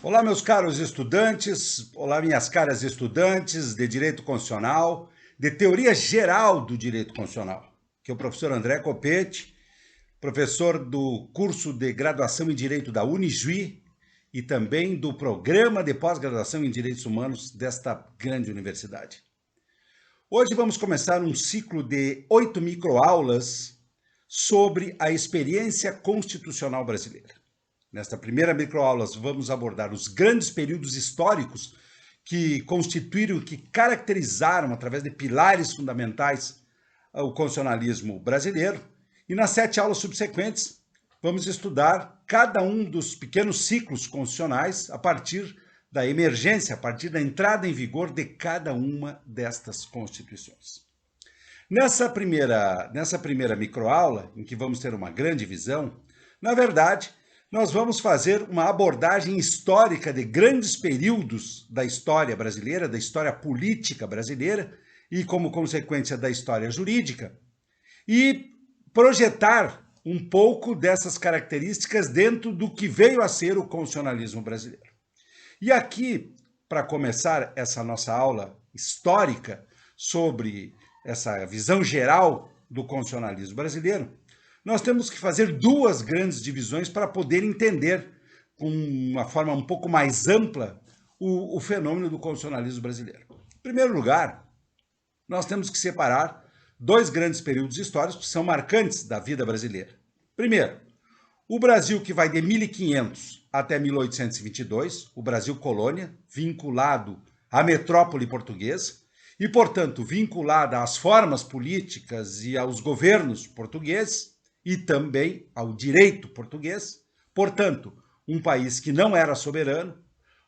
Olá, meus caros estudantes, olá, minhas caras estudantes de Direito Constitucional, de Teoria Geral do Direito Constitucional, que é o professor André Copete, professor do curso de graduação em Direito da Unijuí e também do programa de pós-graduação em Direitos Humanos desta grande universidade. Hoje vamos começar um ciclo de 8 microaulas sobre a experiência constitucional brasileira. Nesta primeira microaula, vamos abordar os grandes períodos históricos que constituíram, que caracterizaram, através de pilares fundamentais, o constitucionalismo brasileiro. E nas 7 aulas subsequentes, vamos estudar cada um dos pequenos ciclos constitucionais a partir da emergência, a partir da entrada em vigor de cada uma destas constituições. Nessa primeira microaula, em que vamos ter uma grande visão, na verdade, nós vamos fazer uma abordagem histórica de grandes períodos da história brasileira, da história política brasileira e, como consequência, da história jurídica, e projetar um pouco dessas características dentro do que veio a ser o constitucionalismo brasileiro. E aqui, para começar essa nossa aula histórica sobre essa visão geral do constitucionalismo brasileiro, nós temos que fazer duas grandes divisões para poder entender, com uma forma um pouco mais ampla, o fenômeno do constitucionalismo brasileiro. Em primeiro lugar, nós temos que separar dois grandes períodos históricos que são marcantes da vida brasileira. Primeiro, o Brasil que vai de 1500 até 1822, o Brasil colônia, vinculado à metrópole portuguesa e, portanto, vinculada às formas políticas e aos governos portugueses, e também ao direito português. Portanto, um país que não era soberano,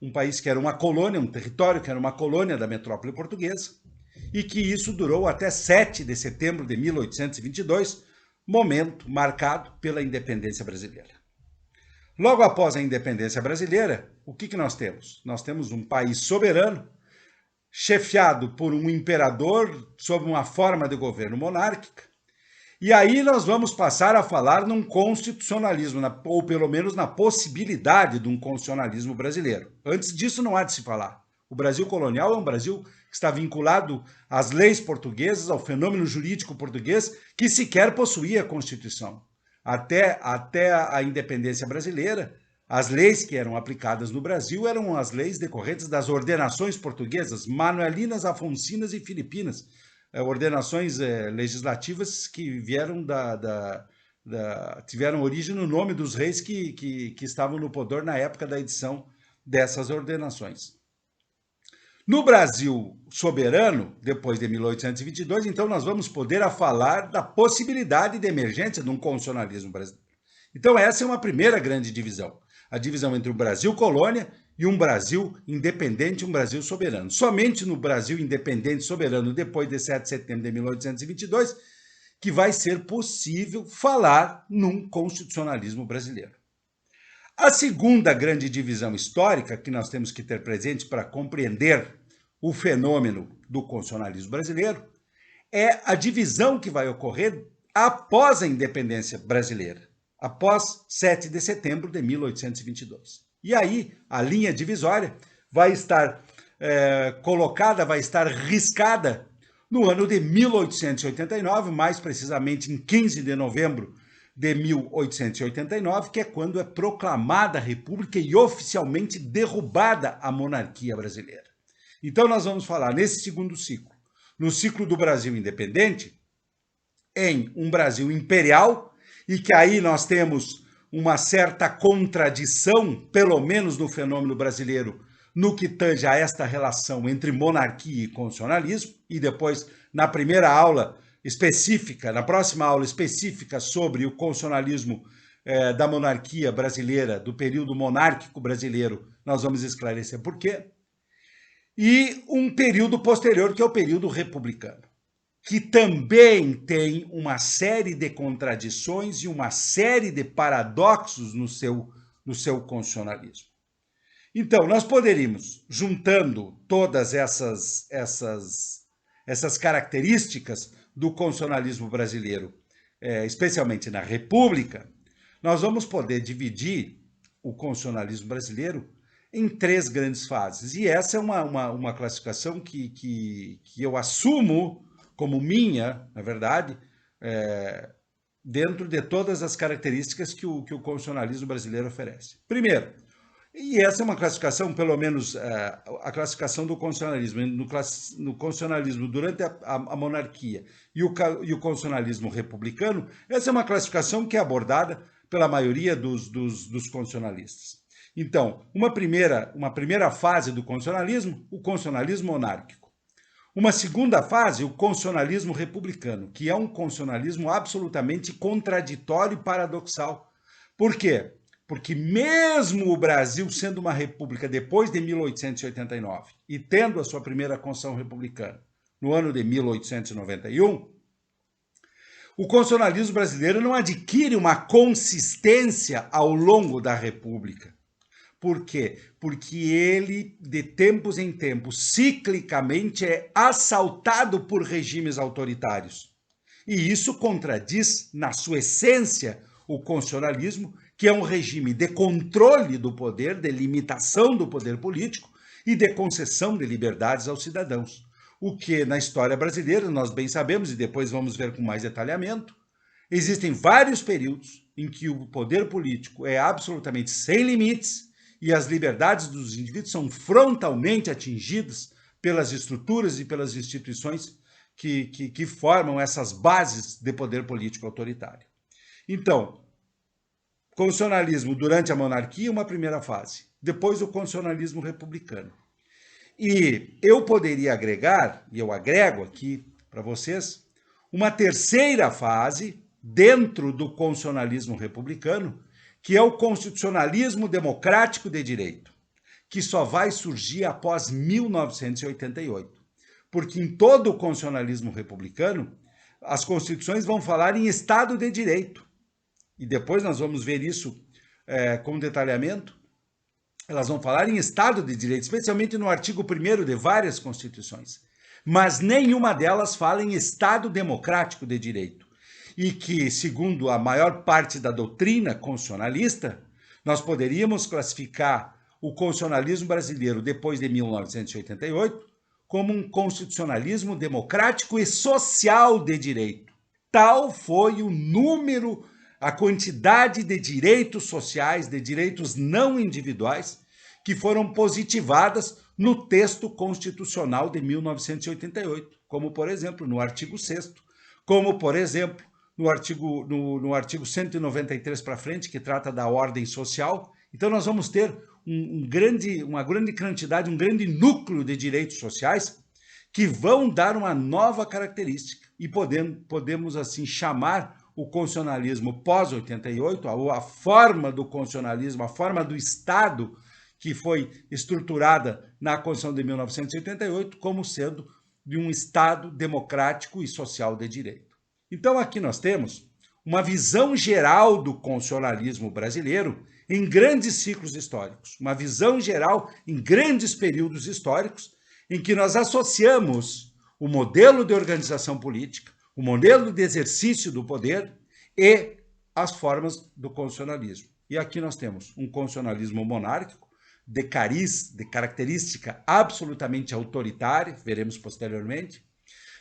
um país que era uma colônia, um território que era uma colônia da metrópole portuguesa, e que isso durou até 7 de setembro de 1822, momento marcado pela independência brasileira. Logo após a independência brasileira, o que nós temos? Nós temos um país soberano, chefiado por um imperador sob uma forma de governo monárquica. E aí nós vamos passar a falar num constitucionalismo, ou pelo menos na possibilidade de um constitucionalismo brasileiro. Antes disso não há de se falar. O Brasil colonial é um Brasil que está vinculado às leis portuguesas, ao fenômeno jurídico português, que sequer possuía Constituição. Até a independência brasileira, as leis que eram aplicadas no Brasil eram as leis decorrentes das ordenações portuguesas, manuelinas, afonsinas e filipinas, ordenações legislativas que vieram tiveram origem no nome dos reis que estavam no poder na época da edição dessas ordenações. No Brasil soberano, depois de 1822, então nós vamos poder falar da possibilidade de emergência de um constitucionalismo brasileiro. Então essa é uma primeira grande divisão, a divisão entre o Brasil colônia e um Brasil independente, um Brasil soberano. Somente no Brasil independente e soberano, depois de 7 de setembro de 1822, que vai ser possível falar num constitucionalismo brasileiro. A segunda grande divisão histórica que nós temos que ter presente para compreender o fenômeno do constitucionalismo brasileiro é a divisão que vai ocorrer após a independência brasileira, após 7 de setembro de 1822. E aí, a linha divisória vai estar colocada, vai estar riscada no ano de 1889, mais precisamente em 15 de novembro de 1889, que é quando é proclamada a República e oficialmente derrubada a monarquia brasileira. Então, nós vamos falar nesse segundo ciclo, no ciclo do Brasil independente, em um Brasil imperial, e que aí nós temos uma certa contradição, pelo menos no fenômeno brasileiro, no que tange a esta relação entre monarquia e constitucionalismo, e depois, na primeira aula específica, na próxima aula específica sobre o constitucionalismo da monarquia brasileira, do período monárquico brasileiro, nós vamos esclarecer por quê. E um período posterior, que é o período republicano, que também tem uma série de contradições e uma série de paradoxos no seu constitucionalismo. Então, nós poderíamos, juntando todas essas características do constitucionalismo brasileiro, especialmente na República, nós vamos poder dividir o constitucionalismo brasileiro em 3 grandes fases. E essa é uma classificação que eu assumo como minha, na verdade, dentro de todas as características que o constitucionalismo brasileiro oferece. Primeiro, e essa é uma classificação, pelo menos a classificação do constitucionalismo, no constitucionalismo durante a monarquia e o constitucionalismo republicano, essa é uma classificação que é abordada pela maioria dos constitucionalistas. Então, uma primeira fase do constitucionalismo, o constitucionalismo monárquico. Uma segunda fase, o constitucionalismo republicano, que é um constitucionalismo absolutamente contraditório e paradoxal. Por quê? Porque mesmo o Brasil sendo uma república depois de 1889 e tendo a sua primeira Constituição republicana no ano de 1891, o constitucionalismo brasileiro não adquire uma consistência ao longo da República. Por quê? Porque ele, de tempos em tempos, ciclicamente é assaltado por regimes autoritários. E isso contradiz, na sua essência, o constitucionalismo, que é um regime de controle do poder, de limitação do poder político e de concessão de liberdades aos cidadãos. O que, na história brasileira, nós bem sabemos, e depois vamos ver com mais detalhamento, existem vários períodos em que o poder político é absolutamente sem limites e as liberdades dos indivíduos são frontalmente atingidas pelas estruturas e pelas instituições que formam essas bases de poder político autoritário. Então, constitucionalismo durante a monarquia, uma primeira fase. Depois, o constitucionalismo republicano. E eu poderia agregar, e eu agrego aqui para vocês, uma terceira fase dentro do constitucionalismo republicano, que é o constitucionalismo democrático de direito, que só vai surgir após 1988. Porque em todo o constitucionalismo republicano, as constituições vão falar em Estado de Direito. E depois nós vamos ver isso com detalhamento. Elas vão falar em Estado de Direito, especialmente no artigo 1º de várias constituições. Mas nenhuma delas fala em Estado democrático de direito. E que, segundo a maior parte da doutrina constitucionalista, nós poderíamos classificar o constitucionalismo brasileiro depois de 1988 como um constitucionalismo democrático e social de direito. Tal foi o número, a quantidade de direitos sociais, de direitos não individuais, que foram positivadas no texto constitucional de 1988, como, por exemplo, no artigo 6º, como, por exemplo, no artigo 193 para frente, que trata da ordem social. Então, nós vamos ter uma grande quantidade, um grande núcleo de direitos sociais que vão dar uma nova característica. E podemos assim, chamar o constitucionalismo pós-88, a forma do constitucionalismo, a forma do Estado que foi estruturada na Constituição de 1988, como sendo de um Estado democrático e social de direito. Então, aqui nós temos uma visão geral do constitucionalismo brasileiro em grandes ciclos históricos, uma visão geral em grandes períodos históricos, em que nós associamos o modelo de organização política, o modelo de exercício do poder e as formas do constitucionalismo. E aqui nós temos um constitucionalismo monárquico, de característica absolutamente autoritária, veremos posteriormente.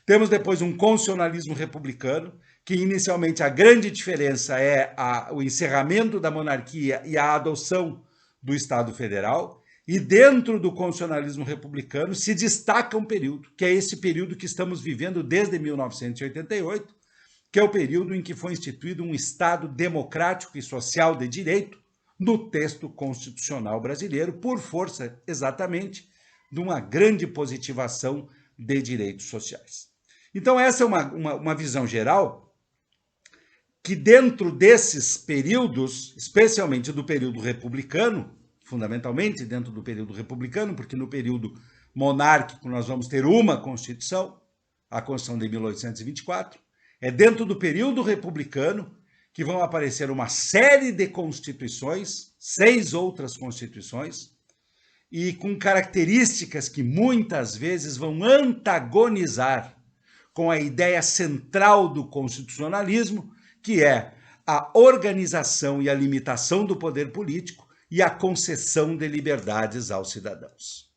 Temos depois um constitucionalismo republicano, que inicialmente a grande diferença é o encerramento da monarquia e a adoção do Estado Federal. E dentro do constitucionalismo republicano se destaca um período, que é esse período que estamos vivendo desde 1988, que é o período em que foi instituído um Estado democrático e social de direito no texto constitucional brasileiro, por força exatamente de uma grande positivação de direitos sociais. Então, essa é uma visão geral que dentro desses períodos, especialmente do período republicano, fundamentalmente dentro do período republicano, porque no período monárquico nós vamos ter uma Constituição, a Constituição de 1824, é dentro do período republicano que vão aparecer uma série de constituições, 6 outras constituições, e com características que muitas vezes vão antagonizar com a ideia central do constitucionalismo, que é a organização e a limitação do poder político e a concessão de liberdades aos cidadãos.